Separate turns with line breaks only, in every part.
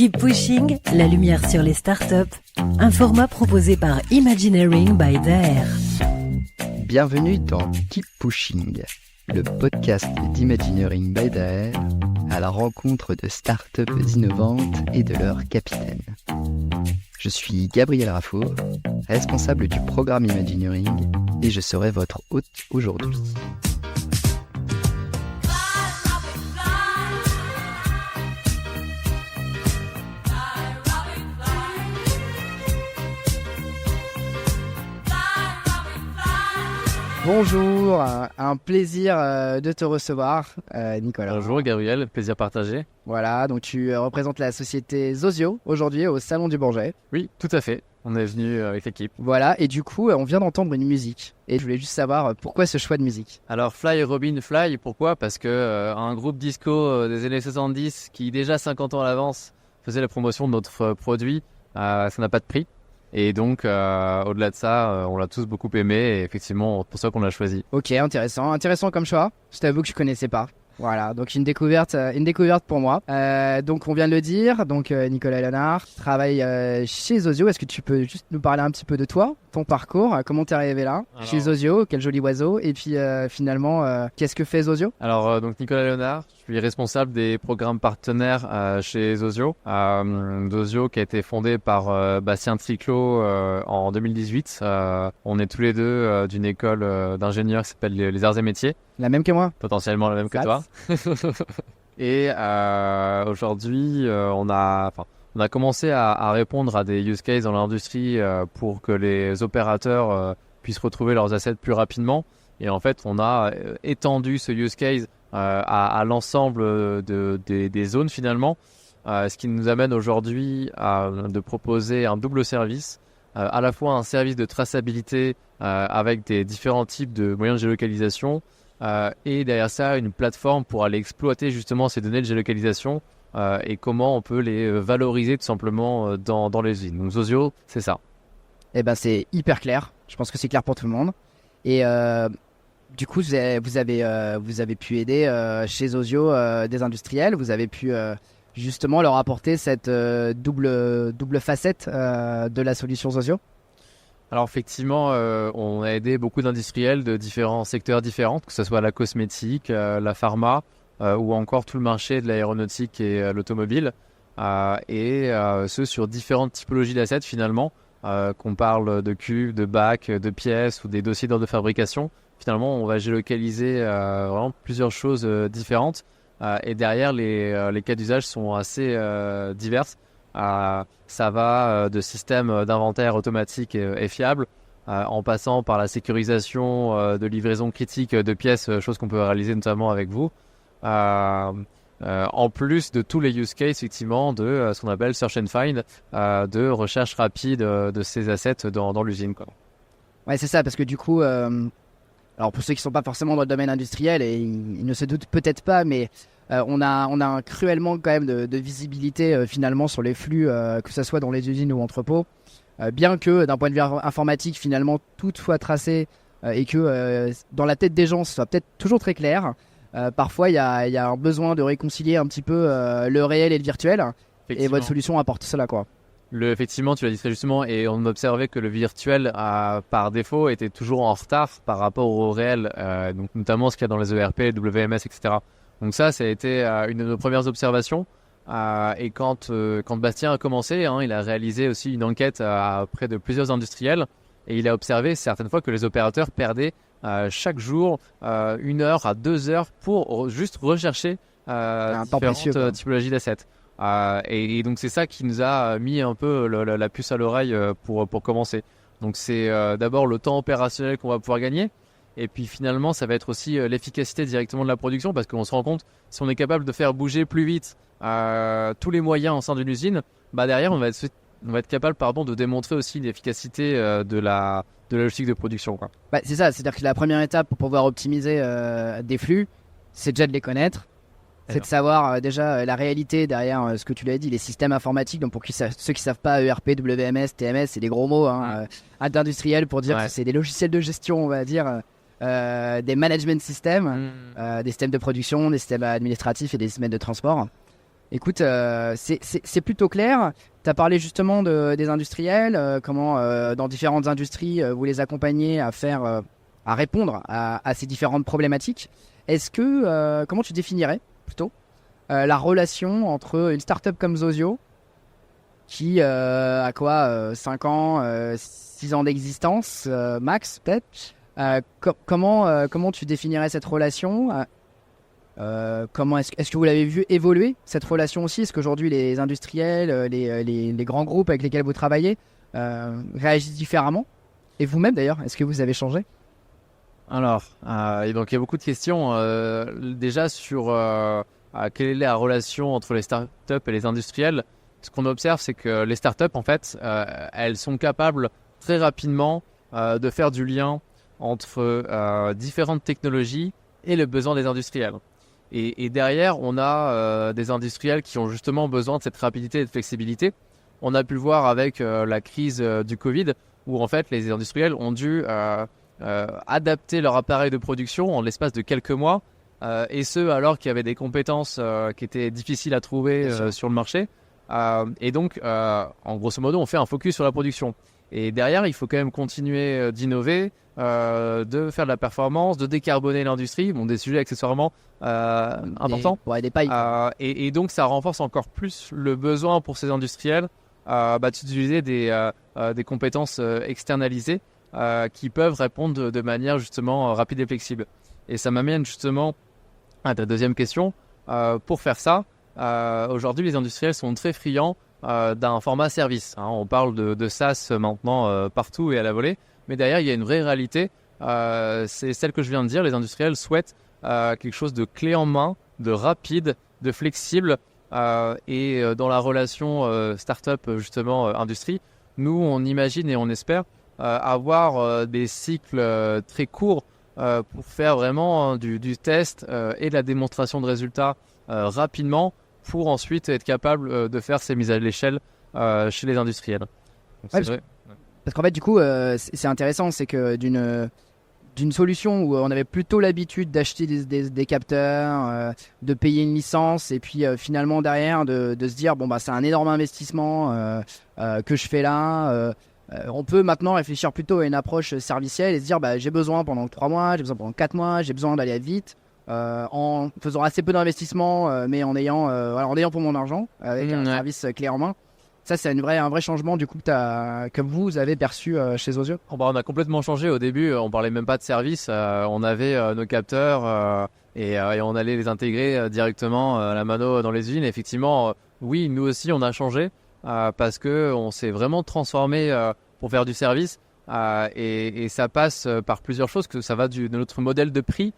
Keep Pushing, la lumière sur les startups. Un format proposé par Imagineering by Daher.
Bienvenue dans Keep Pushing, le podcast d'Imagineering by Daher à la rencontre de startups innovantes et de leurs capitaines. Je suis Gabriel Raffour, responsable du programme Imagineering, et je serai votre hôte aujourd'hui.
Bonjour, un plaisir de te recevoir, Nicolas.
Bonjour Gabriel, plaisir partagé.
Voilà, donc tu représentes la société Zozio aujourd'hui au Salon du Bourget.
Oui, tout à fait, on est venu avec l'équipe.
Voilà, et du coup, on vient d'entendre une musique. Et je voulais juste savoir pourquoi ce choix de musique.
Alors Fly Robin Fly, pourquoi ? Parce que un groupe disco des années 70 qui déjà 50 ans à l'avance faisait la promotion de notre produit, ça n'a pas de prix. Et donc, au-delà de ça, on l'a tous beaucoup aimé et effectivement, c'est pour ça qu'on l'a choisi.
Ok, intéressant comme choix. Je t'avoue que je connaissais pas. Voilà, donc une découverte pour moi. Donc on vient de le dire, donc Nicolas Léonard travaille chez Zozio. Est-ce que tu peux juste nous parler un petit peu de toi, ton parcours, comment t'es arrivé là, chez Zozio, quel joli oiseau, et puis finalement, qu'est-ce que fait Zozio ?
Alors donc Nicolas Léonard, je suis responsable des programmes partenaires chez Zozio. Zozio qui a été fondé par Bastien Triclot en 2018. On est tous les deux d'une école d'ingénieurs qui s'appelle les Arts et Métiers.
La même que moi ?
Potentiellement la même que toi. Et aujourd'hui, on a commencé à répondre à des use cases dans l'industrie pour que les opérateurs puissent retrouver leurs assets plus rapidement. Et en fait, on a étendu ce use case à l'ensemble des zones finalement, ce qui nous amène aujourd'hui de proposer un double service, à la fois un service de traçabilité avec des différents types de moyens de géolocalisation, et derrière ça une plateforme pour aller exploiter justement ces données de géolocalisation et comment on peut les valoriser tout simplement dans les usines. Donc Zozio, c'est ça.
Eh ben c'est hyper clair, je pense que c'est clair pour tout le monde. Et du coup vous avez pu aider chez Zozio des industriels, vous avez pu justement leur apporter cette double facette de la solution Zozio.
Alors effectivement, on a aidé beaucoup d'industriels de différents secteurs différents, que ce soit la cosmétique, la pharma ou encore tout le marché de l'aéronautique et l'automobile, et ce sur différentes typologies d'assets finalement, qu'on parle de cuves, de bacs, de pièces ou des dossiers d'ordre de fabrication. Finalement, on va géolocaliser vraiment plusieurs choses différentes, et derrière les cas d'usage sont assez diverses. Ça va de systèmes d'inventaire automatique et fiables, en passant par la sécurisation de livraison critique de pièces, chose qu'on peut réaliser notamment avec vous, en plus de tous les use cases effectivement de ce qu'on appelle search and find, de recherche rapide de ces assets dans l'usine, quoi.
Ouais, c'est ça, parce que du coup, alors pour ceux qui ne sont pas forcément dans le domaine industriel, et ils ne se doutent peut-être pas, mais on a cruellement quand même de visibilité finalement sur les flux, que ce soit dans les usines ou entrepôts, bien que d'un point de vue informatique finalement tout soit tracé et que dans la tête des gens ce soit peut-être toujours très clair. Parfois il y a un besoin de réconcilier un petit peu le réel et le virtuel, et votre solution apporte cela, quoi.
Effectivement, tu l'as dit très justement, et on observait que le virtuel, par défaut, était toujours en retard par rapport au réel, donc notamment ce qu'il y a dans les ERP, les WMS, etc. Donc ça a été une de nos premières observations. Et quand Bastien a commencé, il a réalisé aussi une enquête auprès de plusieurs industriels, et il a observé certaines fois que les opérateurs perdaient chaque jour 1 heure à 2 heures pour juste rechercher différentes typologies d'assets. Et donc c'est ça qui nous a mis un peu la puce à l'oreille pour commencer. Donc c'est d'abord le temps opérationnel qu'on va pouvoir gagner, et puis finalement ça va être aussi l'efficacité directement de la production, parce qu'on se rend compte, si on est capable de faire bouger plus vite tous les moyens au sein d'une usine, derrière on va être capable de démontrer aussi l'efficacité de la logistique de production, quoi.
C'est ça, c'est-à-dire que la première étape pour pouvoir optimiser des flux, c'est déjà de les connaître. C'est de savoir déjà la réalité derrière ce que tu l'as dit, les systèmes informatiques. Donc pour ceux qui ne savent pas, ERP, WMS, TMS, c'est des gros mots industriels pour dire que c'est des logiciels de gestion, on va dire, des management systems, des systèmes de production, des systèmes administratifs et des systèmes de transport. Écoute, c'est plutôt clair. Tu as parlé justement des industriels, comment dans différentes industries, vous les accompagnez à répondre à ces différentes problématiques. Comment tu définirais plutôt la relation entre une startup comme Zozio, qui a 5 ans, 6 ans d'existence, max peut-être. Comment tu définirais cette relation est-ce que vous l'avez vu évoluer, cette relation aussi? Est-ce qu'aujourd'hui les industriels, les grands groupes avec lesquels vous travaillez réagissent différemment? Et vous-même d'ailleurs, est-ce que vous avez changé?
Alors, et donc il y a beaucoup de questions. Déjà sur quelle est la relation entre les startups et les industriels. Ce qu'on observe, c'est que les startups, en fait, elles sont capables très rapidement de faire du lien entre différentes technologies et le besoin des industriels. Et derrière, on a des industriels qui ont justement besoin de cette rapidité et de flexibilité. On a pu le voir avec la crise du Covid, où en fait les industriels ont dû adapter leur appareil de production en l'espace de quelques mois, et ce alors qu'il y avait des compétences qui étaient difficiles à trouver sur le marché. Et donc, en grosso modo, on fait un focus sur la production. Et derrière, il faut quand même continuer d'innover, de faire de la performance, de décarboner l'industrie, des sujets accessoirement importants.
Des pailles.
Et donc, ça renforce encore plus le besoin pour ces industriels d'utiliser des compétences externalisées qui peuvent répondre de manière justement rapide et flexible. Et ça m'amène justement à ta deuxième question. Pour faire ça, aujourd'hui, les industriels sont très friands d'un format service. On parle de SaaS maintenant partout et à la volée, mais derrière, il y a une vraie réalité. C'est celle que je viens de dire. Les industriels souhaitent quelque chose de clé en main, de rapide, de flexible. Et dans la relation startup, justement, industrie, nous, on imagine et on espère avoir des cycles très courts pour faire vraiment du test et de la démonstration de résultats rapidement, pour ensuite être capable de faire ces mises à l'échelle chez les industriels. Donc,
parce qu'en fait, du coup, c'est intéressant, c'est que d'une solution où on avait plutôt l'habitude d'acheter des capteurs, de payer une licence, et puis finalement derrière de se dire c'est un énorme investissement que je fais là. On peut maintenant réfléchir plutôt à une approche servicielle et se dire j'ai besoin pendant 3 mois, j'ai besoin pendant 4 mois, j'ai besoin d'aller vite. En faisant assez peu d'investissement, mais en ayant pour mon argent, avec un service clé en main. Ça, c'est un vrai changement du coup que vous avez perçu chez Zozio.
On a complètement changé. Au début, on parlait même pas de service. On avait nos capteurs et on allait les intégrer directement à la mano dans les usines. Et effectivement, oui, nous aussi, on a changé parce que on s'est vraiment transformé pour faire du service. Et ça passe par plusieurs choses, que ça va de notre modèle de prix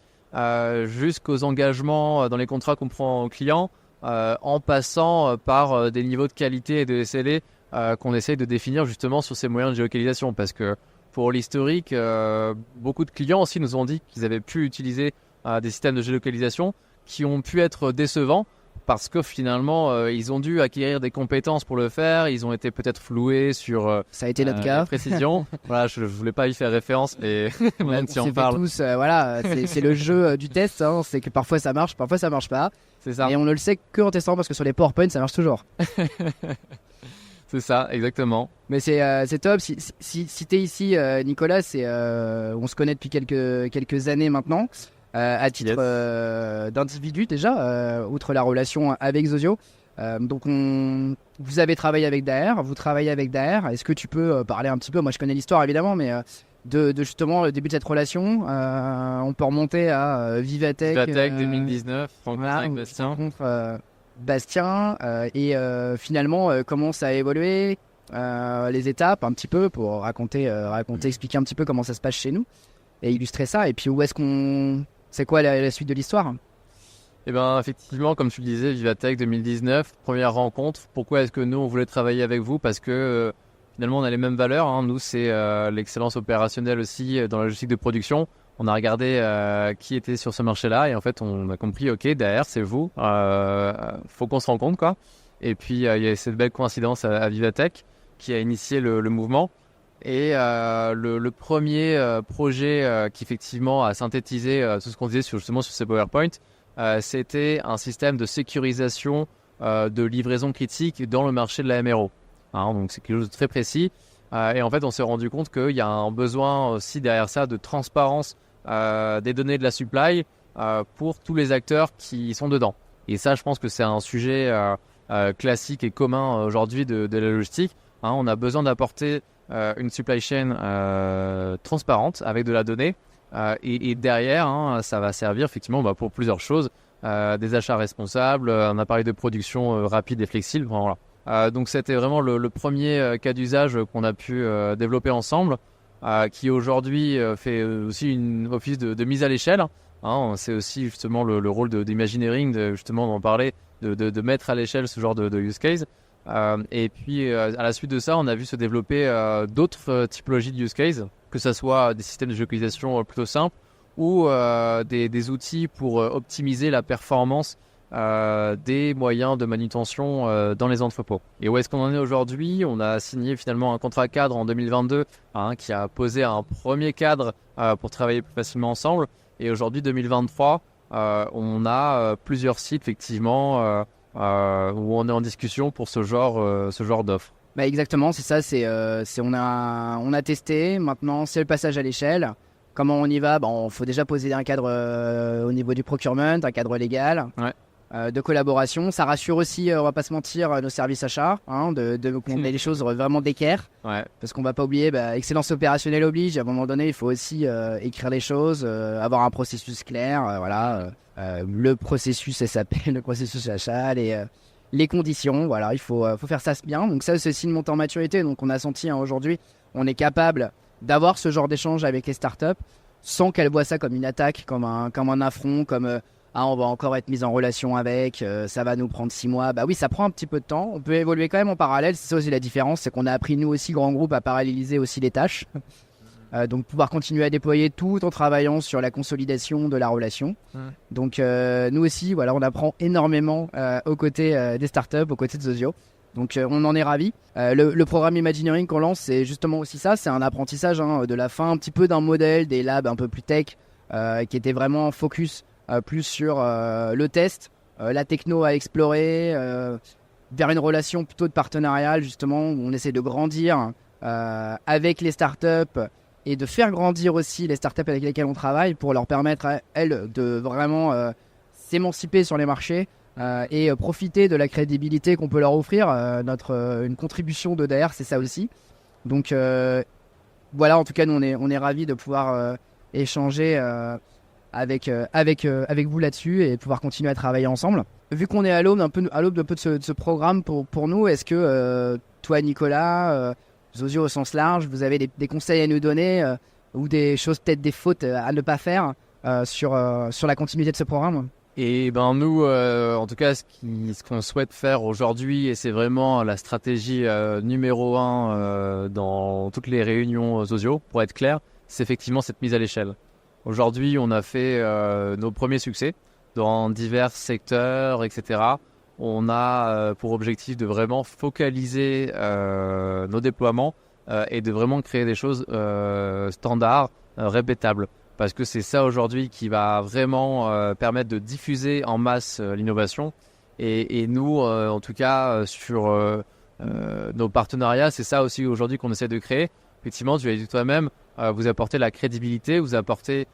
jusqu'aux engagements dans les contrats qu'on prend aux clients, en passant par des niveaux de qualité et de SLA qu'on essaye de définir justement sur ces moyens de géolocalisation. Parce que pour l'historique, beaucoup de clients aussi nous ont dit qu'ils avaient pu utiliser des systèmes de géolocalisation qui ont pu être décevants, parce que finalement, ils ont dû acquérir des compétences pour le faire. Ils ont été peut-être floués sur
ça a été notre cas.
Précision. Voilà, je voulais pas y faire référence, mais même si on parle.
Tous, c'est le jeu du test. C'est que parfois ça marche, parfois ça marche pas.
C'est ça.
Et on ne le sait que en testant, parce que sur les PowerPoint, ça marche toujours.
C'est ça, exactement.
Mais c'est top. Si tu es ici, Nicolas, on se connaît depuis quelques années maintenant. À titre d'individu déjà, outre la relation avec Zozio. Donc vous avez travaillé avec Daher, vous travaillez avec Daher. Est-ce que tu peux parler un petit peu, moi je connais l'histoire évidemment, mais de justement le début de cette relation, on peut remonter à Vivatech
2019, rencontre Bastien.
Bastien et finalement comment ça a évolué, les étapes un petit peu pour raconter, expliquer un petit peu comment ça se passe chez nous et illustrer ça. Et puis c'est quoi la suite de l'histoire?
Eh bien, effectivement, comme tu le disais, Vivatech 2019, première rencontre. Pourquoi est-ce que nous, on voulait travailler avec vous? Parce que finalement, on a les mêmes valeurs. Nous, c'est l'excellence opérationnelle aussi dans la logistique de production. On a regardé qui était sur ce marché-là et en fait, on a compris, OK, derrière, c'est vous. Faut qu'on se rencontre, quoi. Et puis, il y a cette belle coïncidence à Vivatech qui a initié le mouvement. Et le premier projet qui effectivement a synthétisé tout ce qu'on disait justement sur ces PowerPoint, c'était un système de sécurisation de livraison critique dans le marché de la MRO. Donc c'est quelque chose de très précis. Et en fait, on s'est rendu compte qu'il y a un besoin aussi derrière ça de transparence des données de la supply pour tous les acteurs qui sont dedans. Et ça, je pense que c'est un sujet classique et commun aujourd'hui de la logistique. On a besoin d'apporter une supply chain transparente avec de la donnée. Et derrière, ça va servir effectivement pour plusieurs choses. Des achats responsables, un appareil de production rapide et flexible. Voilà. Donc c'était vraiment le premier cas d'usage qu'on a pu développer ensemble, qui aujourd'hui fait aussi une office de mise à l'échelle. C'est aussi justement le rôle d'Imagineering, justement d'en parler, de mettre à l'échelle ce genre de use case. Et puis à la suite de ça, on a vu se développer d'autres typologies de use case, que ce soit des systèmes de géolocalisation plutôt simples ou des outils pour optimiser la performance des moyens de manutention dans les entrepôts. Et où est-ce qu'on en est aujourd'hui ? On a signé finalement un contrat cadre en 2022 qui a posé un premier cadre pour travailler plus facilement ensemble. Et aujourd'hui, 2023, on a plusieurs sites effectivement où on est en discussion pour ce genre d'offre.
Bah exactement, c'est ça. On a testé. Maintenant, c'est le passage à l'échelle. Comment on y va ? Il faut déjà poser un cadre au niveau du procurement, un cadre légal. Ouais. De collaboration. Ça rassure aussi, on va pas se mentir, nos services achats, de contrôler les choses vraiment d'équerre. Ouais. Parce qu'on va pas oublier, excellence opérationnelle oblige. À un moment donné, il faut aussi écrire les choses, avoir un processus clair. Le processus SAP, le processus achat, les conditions. Voilà, il faut faire ça bien. Donc ça, c'est aussi une montée en maturité. Donc on a senti aujourd'hui, on est capable d'avoir ce genre d'échange avec les startups sans qu'elles voient ça comme une attaque, comme un affront, comme on va encore être mis en relation avec, ça va nous prendre 6 mois. Bah oui, ça prend un petit peu de temps. On peut évoluer quand même en parallèle. C'est ça aussi la différence, c'est qu'on a appris nous aussi, grand groupe, à paralléliser aussi les tâches. Donc pouvoir continuer à déployer tout en travaillant sur la consolidation de la relation. Donc nous aussi, voilà, on apprend énormément aux côtés des startups, aux côtés de Zozio. Donc on en est ravis. Le programme Imagineering qu'on lance, c'est justement aussi ça. C'est un apprentissage de la fin un petit peu d'un modèle, des labs un peu plus tech, qui était vraiment focus plus sur le test, la techno à explorer, vers une relation plutôt de partenariat justement où on essaie de grandir avec les startups et de faire grandir aussi les startups avec lesquelles on travaille pour leur permettre à elles de vraiment s'émanciper sur les marchés et profiter de la crédibilité qu'on peut leur offrir. Une contribution de derrière, c'est ça aussi. Donc voilà, en tout cas, nous on est ravis de pouvoir échanger avec vous là-dessus et pouvoir continuer à travailler ensemble. Vu qu'on est à l'aube de ce programme pour nous, est-ce que toi, Nicolas, Zozio au sens large, vous avez des conseils à nous donner ou des choses, peut-être des fautes à ne pas faire sur la continuité de ce programme ?
Et nous, en tout cas, ce qu'on souhaite faire aujourd'hui, et c'est vraiment la stratégie numéro 1 dans toutes les réunions Zozio, pour être clair, c'est effectivement cette mise à l'échelle. Aujourd'hui, on a fait nos premiers succès dans divers secteurs, etc. On a pour objectif de vraiment focaliser nos déploiements et de vraiment créer des choses standards, répétables. Parce que c'est ça aujourd'hui qui va vraiment permettre de diffuser en masse l'innovation. Et nous, en tout cas, sur nos partenariats, c'est ça aussi aujourd'hui qu'on essaie de créer. Effectivement, tu l'as dit toi-même, vous apportez la crédibilité, vous apportez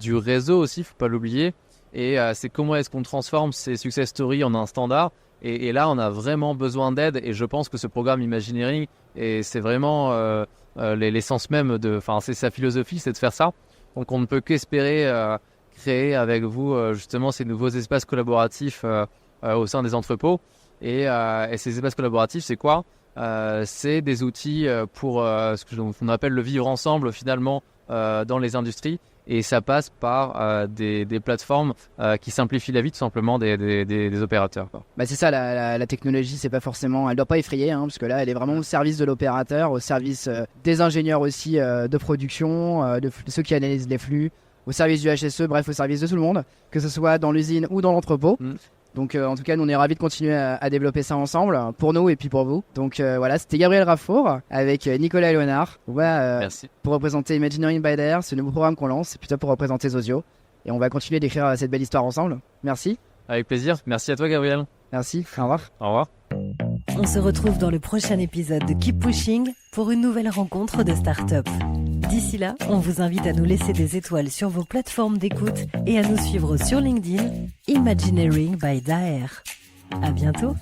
du réseau aussi, il ne faut pas l'oublier. Et c'est comment est-ce qu'on transforme ces success stories en un standard. Et là, on a vraiment besoin d'aide. Et je pense que ce programme Imagineering, c'est vraiment l'essence même, c'est sa philosophie, c'est de faire ça. Donc on ne peut qu'espérer créer avec vous justement ces nouveaux espaces collaboratifs au sein des entrepôts. Et ces espaces collaboratifs, c'est quoi ? C'est des outils pour ce qu'on appelle le vivre ensemble finalement dans les industries. Et ça passe par des plateformes qui simplifient la vie tout simplement des opérateurs, quoi.
C'est ça, la technologie, c'est pas forcément, elle doit pas effrayer, parce que là, elle est vraiment au service de l'opérateur, au service des ingénieurs aussi de production, de ceux qui analysent les flux, au service du HSE, bref, au service de tout le monde, que ce soit dans l'usine ou dans l'entrepôt. Donc en tout cas, nous on est ravis de continuer à développer ça ensemble, pour nous et puis pour vous. Donc voilà, c'était Gabriel Raffour avec Nicolas Léonard.
Merci.
Pour représenter Imagineering by Dare, ce nouveau programme qu'on lance, et plutôt pour représenter Zozio. Et on va continuer d'écrire cette belle histoire ensemble. Merci.
Avec plaisir. Merci à toi, Gabriel.
Merci, au revoir.
Au revoir.
On se retrouve dans le prochain épisode de Keep Pushing pour une nouvelle rencontre de start-up. D'ici là, on vous invite à nous laisser des étoiles sur vos plateformes d'écoute et à nous suivre sur LinkedIn, Imagineering by Daher. À bientôt!